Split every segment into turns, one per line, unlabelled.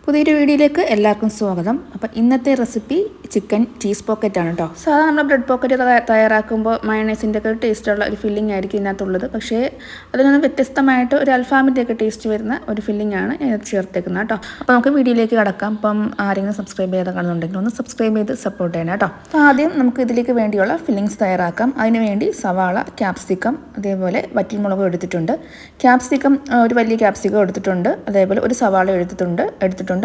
പുതിയൊരു വീഡിയോയിലേക്ക് എല്ലാവർക്കും സ്വാഗതം. അപ്പോൾ ഇന്നത്തെ റെസിപ്പി ചിക്കൻ ചീസ് പോക്കറ്റാണ് കേട്ടോ. സാധാരണ നമ്മൾ ബ്രെഡ് പോക്കറ്റ് തയ്യാറാക്കുമ്പോൾ മയണൈസിൻ്റെ ഒക്കെ ടേസ്റ്റുള്ള ഒരു ഫില്ലിംഗ് ആയിരിക്കും ഇതിനകത്തുള്ളത്. പക്ഷേ അതിൽ നിന്ന് വ്യത്യസ്തമായിട്ട് ഒരു അൽഫാമിൻ്റെ ഒക്കെ ടേസ്റ്റ് വരുന്ന ഒരു ഫില്ലിംഗ് ആണ് ഇതിനകത്ത് ചേർത്തേക്കുന്നത് കേട്ടോ. അപ്പോൾ നമുക്ക് വീഡിയോയിലേക്ക് കടക്കാം. അപ്പം ആരെങ്കിലും സബ്സ്ക്രൈബ് ചെയ്ത് കാണുന്നുണ്ടെങ്കിൽ ഒന്ന് സബ്സ്ക്രൈബ് ചെയ്ത് സപ്പോർട്ട് ചെയ്യണം കേട്ടോ. അപ്പോൾ ആദ്യം നമുക്ക് ഇതിലേക്ക് വേണ്ടിയുള്ള ഫില്ലിങ്സ് തയ്യാറാക്കാം. അതിനുവേണ്ടി സവാള, ക്യാപ്സിക്കം, അതേപോലെ വറ്റൽമുളകും എടുത്തിട്ടുണ്ട്. ക്യാപ്സിക്കം ഒരു വലിയ ക്യാപ്സിക്കം എടുത്തിട്ടുണ്ട്. അതേപോലെ ഒരു സവാള എടുത്തിട്ടുണ്ട്. 3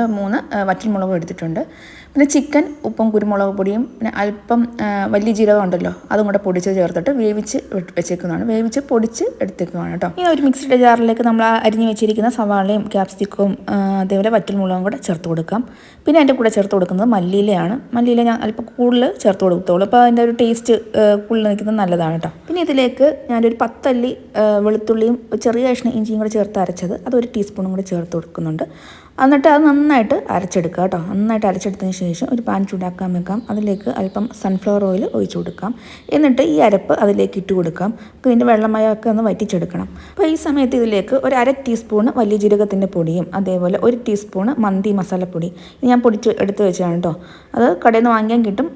വറ്റൽമുളകും എടുത്തിട്ടുണ്ട്. പിന്നെ ചിക്കൻ ഉപ്പും കുരുമുളക് പൊടിയും പിന്നെ അല്പം വലിയ ജീരകം ഉണ്ടല്ലോ അതും കൂടെ പൊടിച്ച് ചേർത്തിട്ട് വേവിച്ച് വെച്ചേക്കുന്നതാണ്. വേവിച്ച് പൊടിച്ച് എടുത്തേക്കുന്നതാണ് കേട്ടോ. ഈ ഒരു മിക്സിയുടെ ജാറിലേക്ക് നമ്മൾ അരിഞ്ഞ് വെച്ചിരിക്കുന്ന സവാളയും ക്യാപ്സിക്കവും അതേപോലെ വറ്റൽമുളകും കൂടെ ചേർത്ത് കൊടുക്കാം. പിന്നെ അതിൻ്റെ കൂടെ ചേർത്ത് കൊടുക്കുന്നത് മല്ലിയിലയാണ്. മല്ലിയില ഞാൻ അല്പം കൂടുതൽ ചേർത്ത് കൊടുത്തോളൂ. അപ്പോൾ അതിൻ്റെ ഒരു ടേസ്റ്റ് കൂടുതൽ നിൽക്കുന്നത് നല്ലതാണ് കേട്ടോ. പിന്നെ ഇതിലേക്ക് ഞാനൊരു 10 അല്ലി വെളുത്തുള്ളിയും ചെറിയ കഷ്ണം ഇഞ്ചിയും കൂടെ ചേർത്ത് അരച്ചത് അതൊരു ടീസ്പൂണും കൂടെ ചേർത്ത് കൊടുക്കുന്നുണ്ട്. എന്നിട്ട് അത് നന്നായിട്ട് അരച്ചെടുക്കുക കേട്ടോ. നന്നായിട്ട് അരച്ചെടുത്തതിന് ശേഷം ഒരു പാൻ ചൂടാക്കാൻ വെക്കാം. അതിലേക്ക് അല്പം സൺഫ്ലവർ ഓയിൽ ഒഴിച്ചു കൊടുക്കാം. എന്നിട്ട് ഈ അരപ്പ് അതിലേക്ക് ഇട്ട് കൊടുക്കാം. അപ്പോൾ ഇതിൻ്റെ വെള്ളമയമൊക്കെ ഒന്ന് വറ്റിച്ചെടുക്കണം. അപ്പോൾ ഈ സമയത്ത് ഇതിലേക്ക് ഒരു 1/2 ടീസ്പൂണ് വലിയ ജീരകത്തിൻ്റെ പൊടിയും അതേപോലെ 1 ടീസ്പൂണ് മന്തി മസാലപ്പൊടി ഞാൻ പൊടിച്ച് എടുത്ത് വെച്ചതാണ് കേട്ടോ. അത് കടയിൽ നിന്ന് വാങ്ങിക്കാൻ കിട്ടും.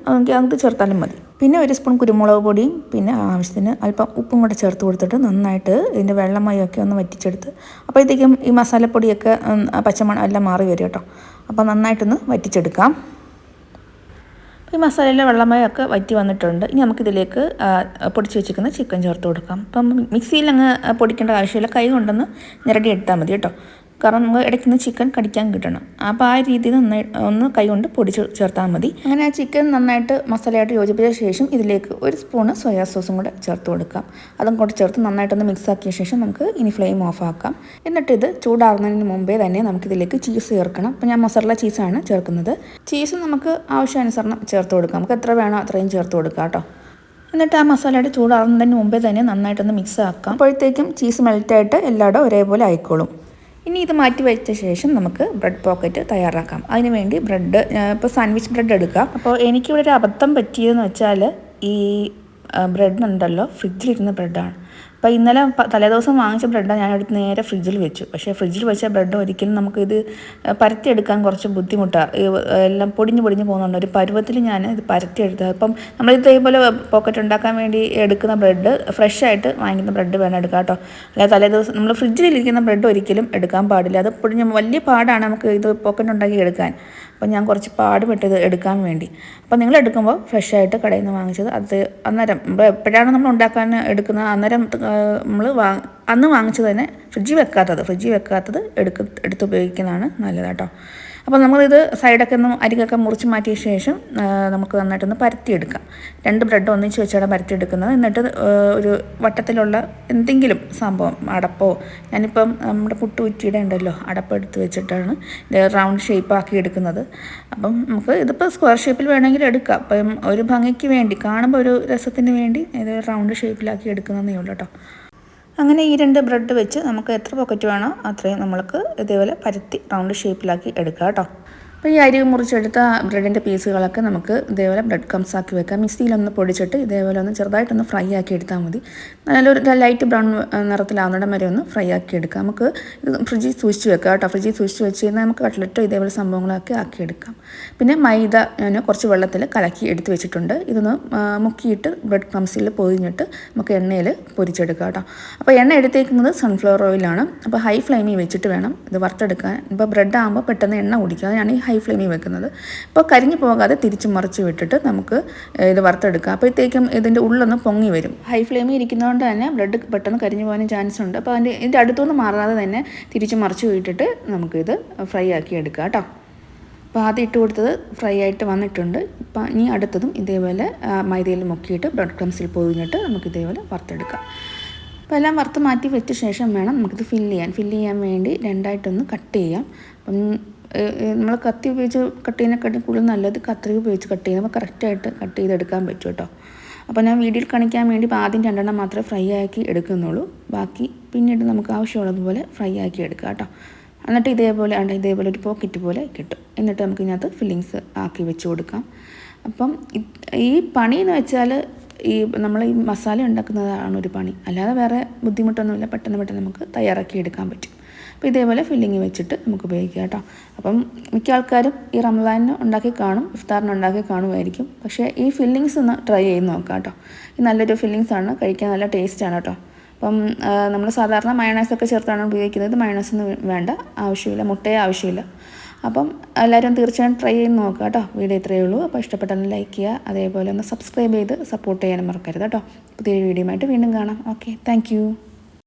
അത് ചേർത്താലും മതി. പിന്നെ 1 സ്പൂൺ കുരുമുളക് പൊടിയും പിന്നെ ആവശ്യത്തിന് അല്പം ഉപ്പും കൂടെ ചേർത്ത് കൊടുത്തിട്ട് നന്നായിട്ട് ഇതിൻ്റെ വെള്ളമയമൊക്കെ ഒന്ന് വറ്റിച്ചെടുത്ത് അപ്പോഴത്തേക്കും ഈ മസാലപ്പൊടിയൊക്കെ പച്ചമണം എല്ലാം മാറി വരും കേട്ടോ. അപ്പോൾ നന്നായിട്ടൊന്ന് വറ്റിച്ചെടുക്കാം. ഈ മസാലയിലെ വെള്ളമയമൊക്കെ വറ്റി വന്നിട്ടുണ്ട്. ഇനി നമുക്കിതിലേക്ക് പൊടിച്ച് വെച്ചിരിക്കുന്ന ചിക്കൻ ചേർത്ത് കൊടുക്കാം. അപ്പം മിക്സിയിൽ അങ്ങ് പൊടിക്കേണ്ട ആവശ്യമില്ല, കൈ കൊണ്ടൊന്ന് ഞെരടി എടുത്താൽ മതി കേട്ടോ. കാരണം നമുക്ക് ഇടയ്ക്കുന്ന ചിക്കൻ കടിക്കാൻ കിട്ടണം. അപ്പോൾ ആ രീതിയിൽ ഒന്ന് കൈ കൊണ്ട് പൊടിച്ച് ചേർത്താൽ മതി. അങ്ങനെ ആ ചിക്കൻ നന്നായിട്ട് മസാലയായിട്ട് യോജിപ്പിച്ച ശേഷം ഇതിലേക്ക് 1 സ്പൂണ് സോയാ സോസും കൂടെ ചേർത്ത് കൊടുക്കാം. അതും കൂടെ ചേർത്ത് നന്നായിട്ടൊന്ന് മിക്സ് ആക്കിയ ശേഷം നമുക്ക് ഇനി ഫ്ലെയിം ഓഫ് ആക്കാം. എന്നിട്ട് ഇത് ചൂടാറുന്നതിന് മുമ്പേ തന്നെ നമുക്കിതിലേക്ക് ചീസ് ചേർക്കണം. അപ്പോൾ ഞാൻ മൊസറല്ല ചീസാണ് ചേർക്കുന്നത്. ചീസ് നമുക്ക് ആവശ്യാനുസരണം ചേർത്ത് കൊടുക്കാം. നമുക്ക് എത്ര വേണോ അത്രയും ചേർത്ത് കൊടുക്കാം കേട്ടോ. എന്നിട്ട് ആ മസാലയുടെ ചൂടാറുന്നതിന് മുമ്പേ തന്നെ നന്നായിട്ടൊന്ന് മിക്സ് ആക്കാം. അപ്പോഴത്തേക്കും ചീസ് മെൽറ്റായിട്ട് എല്ലായിടും ഒരേപോലെ ആയിക്കോളും. ഇനി ഇത് മാറ്റി വെച്ച ശേഷം നമുക്ക് ബ്രെഡ് പോക്കറ്റ് തയ്യാറാക്കാം. അതിനുവേണ്ടി ബ്രെഡ് ഇപ്പോൾ സാൻഡ്വിച്ച് ബ്രെഡ് എടുക്കാം. അപ്പോൾ എനിക്കിവിടെ ഒരു അബദ്ധം പറ്റിയതെന്ന് വെച്ചാൽ ഈ ബ്രെഡ് ഉണ്ടല്ലോ ഫ്രിഡ്ജിലിരുന്ന ബ്രെഡാണ്. അപ്പോൾ ഇന്നലെ തലേദിവസം വാങ്ങിച്ച ബ്രെഡാണ് ഞാനെടുത്ത് നേരെ ഫ്രിഡ്ജിൽ വെച്ചു. പക്ഷേ ഫ്രിഡ്ജിൽ വെച്ച ബ്രെഡ് ഒരിക്കലും നമുക്കിത് പരത്തിയെടുക്കാൻ കുറച്ച് ബുദ്ധിമുട്ടാണ്. എല്ലാം പൊടിഞ്ഞ് പോകുന്നുണ്ട്. ഒരു പരുവത്തിൽ ഞാൻ ഇത് പരത്തിയെടുത്തത്. അപ്പം നമ്മൾ ഇതേപോലെ പോക്കറ്റ് ഉണ്ടാക്കാൻ വേണ്ടി എടുക്കുന്ന ബ്രെഡ് ഫ്രഷായിട്ട് വാങ്ങിക്കുന്ന ബ്രെഡ് വേണം എടുക്കാം കേട്ടോ. അല്ലാതെ തലേദിവസം നമ്മൾ ഫ്രിഡ്ജിലിരിക്കുന്ന ബ്രെഡ് ഒരിക്കലും എടുക്കാൻ പാടില്ല. അത് പൊടിഞ്ഞ് വലിയ പാടാണ് നമുക്ക് ഇത് പോക്കറ്റ് ഉണ്ടാക്കി എടുക്കാൻ. അപ്പോൾ ഞാൻ കുറച്ച് പാടുപെട്ടത് എടുക്കാൻ വേണ്ടി. അപ്പോൾ നിങ്ങൾ എടുക്കുമ്പോൾ ഫ്രഷായിട്ട് കടയിൽ നിന്ന് വാങ്ങിച്ചത് അത് അന്നേരം എപ്പോഴാണ് നമ്മൾ ഉണ്ടാക്കാൻ എടുക്കുന്നത് അന്നേരം നമ്മൾ അന്ന് വാങ്ങിച്ചത് തന്നെ ഫ്രിഡ്ജിൽ വെക്കാത്തത് എടുത്ത് ഉപയോഗിക്കുന്നതാണ് നല്ലത് കേട്ടോ. അപ്പോൾ നമ്മളിത് സൈഡൊക്കെ ഒന്ന് അരികൊക്കെ മുറിച്ച് മാറ്റിയ ശേഷം നമുക്ക് നന്നായിട്ടൊന്ന് പരത്തിയെടുക്കാം. 2 ബ്രെഡ് ഒന്നിച്ച് വെച്ചാണ് പരത്തിയെടുക്കുന്നത്. എന്നിട്ട് ഒരു വട്ടത്തിലുള്ള എന്തെങ്കിലും സംഭവം അടപ്പോ ഞാനിപ്പം നമ്മുടെ പുട്ടുകുറ്റിയുടെ ഉണ്ടല്ലോ അടപ്പ് എടുത്ത് വെച്ചിട്ടാണ് റൗണ്ട് ഷേപ്പ് ആക്കി എടുക്കുന്നത്. അപ്പം നമുക്ക് ഇതിപ്പോൾ സ്ക്വയർ ഷേപ്പിൽ വേണമെങ്കിൽ എടുക്കാം. അപ്പം ഒരു ഭംഗിക്ക് വേണ്ടി കാണുമ്പോൾ ഒരു രസത്തിന് വേണ്ടി ഇത് റൗണ്ട് ഷേപ്പിലാക്കി എടുക്കുന്നതേ ഉള്ളൂ കേട്ടോ. അങ്ങനെ ഈ 2 ബ്രെഡ് വെച്ച് നമുക്ക് എത്ര പോക്കറ്റ് വേണോ അത്രയും നമ്മൾക്ക് ഇതേപോലെ പരത്തി റൗണ്ട് ഷേപ്പിലാക്കി എടുക്കാം കേട്ടോ. അപ്പോൾ ഈ അരി മുറിച്ചെടുത്ത ബ്രെഡിൻ്റെ പീസുകളൊക്കെ നമുക്ക് ഇതേപോലെ ബ്രെഡ് ക്രംസ് ആക്കി വെക്കാം. മിക്സിയിലൊന്ന് പൊടിച്ചിട്ട് ഇതേപോലെ ഒന്ന് ചെറുതായിട്ടൊന്ന് ഫ്രൈ ആക്കി എടുത്താൽ മതി. നല്ലൊരു ലൈറ്റ് ബ്രൗൺ നിറത്തിലാവുന്നിടം വരെ ഒന്ന് ഫ്രൈ ആക്കി എടുക്കാം. നമുക്ക് ഇത് ഫ്രിഡ്ജിൽ സൂക്ഷിച്ച് വെക്കാം കേട്ടോ. ഫ്രിഡ്ജിൽ സൂക്ഷിച്ച് വെച്ച് കഴിഞ്ഞാൽ നമുക്ക് കട്ട്ലറ്റോ ഇതേപോലെ സംഭവങ്ങളൊക്കെ ആക്കിയെടുക്കാം. പിന്നെ മൈദ ഞാൻ കുറച്ച് വെള്ളത്തിൽ കലക്കി എടുത്ത് വെച്ചിട്ടുണ്ട്. ഇതൊന്ന് മുക്കിയിട്ട് ബ്രെഡ് ക്രംസിൽ പൊതിഞ്ഞിട്ട് നമുക്ക് എണ്ണയിൽ പൊരിച്ചെടുക്കാം കേട്ടോ. അപ്പോൾ എണ്ണ എടുത്തേക്കുന്നത് സൺഫ്ലവർ ഓയിലാണ്. അപ്പോൾ ഹൈ ഫ്ലെയിമിൽ വെച്ചിട്ട് വേണം ഇത് വറുത്തെടുക്കാൻ. ഇപ്പോൾ ബ്രെഡ് ആകുമ്പോൾ പെട്ടെന്ന് എണ്ണ കുടിക്കുക. അതാണ് ഈ ഹൈ ഫ്ലെയിമിൽ വെക്കുന്നത്. ഇപ്പോൾ കരിഞ്ഞു പോകാതെ തിരിച്ച് മറിച്ച് വിട്ടിട്ട് നമുക്ക് ഇത് വറുത്തെടുക്കാം. അപ്പോഴത്തേക്കും ഇതിൻ്റെ ഉള്ളൊന്ന് പൊങ്ങി വരും. ഹൈ ഫ്ലെയിമിൽ ഇരിക്കുന്നതുകൊണ്ട് തന്നെ ബ്രെഡ് പെട്ടെന്ന് കരിഞ്ഞു പോകാനും ചാൻസ് ഉണ്ട്. അപ്പോൾ ഇതിൻ്റെ അടുത്തൊന്ന് മാറാതെ തന്നെ തിരിച്ച് മറിച്ച് വിട്ടിട്ട് നമുക്കിത് ഫ്രൈ ആക്കി എടുക്കാം കേട്ടോ. അപ്പോൾ ആദ്യം ഇട്ട് കൊടുത്തത് ഫ്രൈ ആയിട്ട് വന്നിട്ടുണ്ട്. ഇപ്പം ഇനി അടുത്തതും ഇതേപോലെ മൈദയിൽ മുക്കിയിട്ട് ബ്രെഡ് ക്രംസിൽ പൊതിഞ്ഞിട്ട് നമുക്ക് ഇതേപോലെ വറുത്തെടുക്കാം. അപ്പോൾ എല്ലാം വറുത്ത് മാറ്റി വെച്ച ശേഷം വേണം നമുക്കിത് ഫില്ല് ചെയ്യാൻ വേണ്ടി 2ആയിട്ടൊന്ന് കട്ട് ചെയ്യാം. അപ്പം നമ്മൾ കത്തി ഉപയോഗിച്ച് കട്ട് ചെയ്യുന്നതിനെക്കാട്ടും കൂടുതൽ നല്ലത് കത്രിക ഉപയോഗിച്ച് കട്ട് ചെയ്യുമ്പോൾ കറക്റ്റായിട്ട് കട്ട് ചെയ്തെടുക്കാൻ പറ്റും കേട്ടോ. അപ്പോൾ ഞാൻ വീഡിയോയിൽ കാണിക്കാൻ വേണ്ടി ഇപ്പോൾ ആദ്യം 2 മാത്രമേ ഫ്രൈ ആക്കി എടുക്കുന്നുള്ളൂ. ബാക്കി പിന്നീട് നമുക്ക് ആവശ്യമുള്ളതുപോലെ ഫ്രൈ ആക്കി എടുക്കാം കേട്ടോ. എന്നിട്ട് ഇതേപോലെ ഒരു പോക്കറ്റ് പോലെ കിട്ടും. എന്നിട്ട് നമുക്ക് ഇതിനകത്ത് ഫില്ലിങ്സ് ആക്കി വെച്ച് കൊടുക്കാം. അപ്പം ഈ പണി എന്ന് വെച്ചാൽ നമ്മൾ ഈ മസാല ഉണ്ടാക്കുന്നതാണ് ഒരു പണി. അല്ലാതെ വേറെ ബുദ്ധിമുട്ടൊന്നുമില്ല. പെട്ടെന്ന് നമുക്ക് തയ്യാറാക്കി എടുക്കാൻ പറ്റും. അപ്പോൾ ഇതേപോലെ ഫില്ലിങ് വെച്ചിട്ട് നമുക്ക് ഉപയോഗിക്കാം കേട്ടോ. അപ്പം മിക്ക ആൾക്കാരും ഈ റമദാനിന് ഉണ്ടാക്കി കാണും, ഇഫ്താറിന് ഉണ്ടാക്കി കാണുമായിരിക്കും. പക്ഷേ ഈ ഫില്ലിങ്സ് ഒന്ന് ട്രൈ ചെയ്ത് നോക്കാം കേട്ടോ. ഇത് നല്ലൊരു ഫില്ലിങ്സാണ്, കഴിക്കാൻ നല്ല ടേസ്റ്റാണ് കേട്ടോ. അപ്പം നമ്മൾ സാധാരണ മയണൈസൊക്കെ ചേർത്താണ് ഉപയോഗിക്കുന്നത്. മയണൈസൊന്നും വേണ്ട, ആവശ്യമില്ല, മുട്ടയെ ആവശ്യമില്ല. അപ്പം എല്ലാവരും തീർച്ചയായും ട്രൈ ചെയ്ത് നോക്കുക കേട്ടോ. വീഡിയോ ഇത്രയേ ഉള്ളൂ. അപ്പോൾ ഇഷ്ടപ്പെട്ടാൽ ലൈക്ക് ചെയ്യുക, അതേപോലെ ഒന്ന് സബ്സ്ക്രൈബ് ചെയ്ത് സപ്പോർട്ട് ചെയ്യാനും മറക്കരുത് കേട്ടോ. പുതിയൊരു വീഡിയോ ആയിട്ട് വീണ്ടും കാണാം. Okay, thank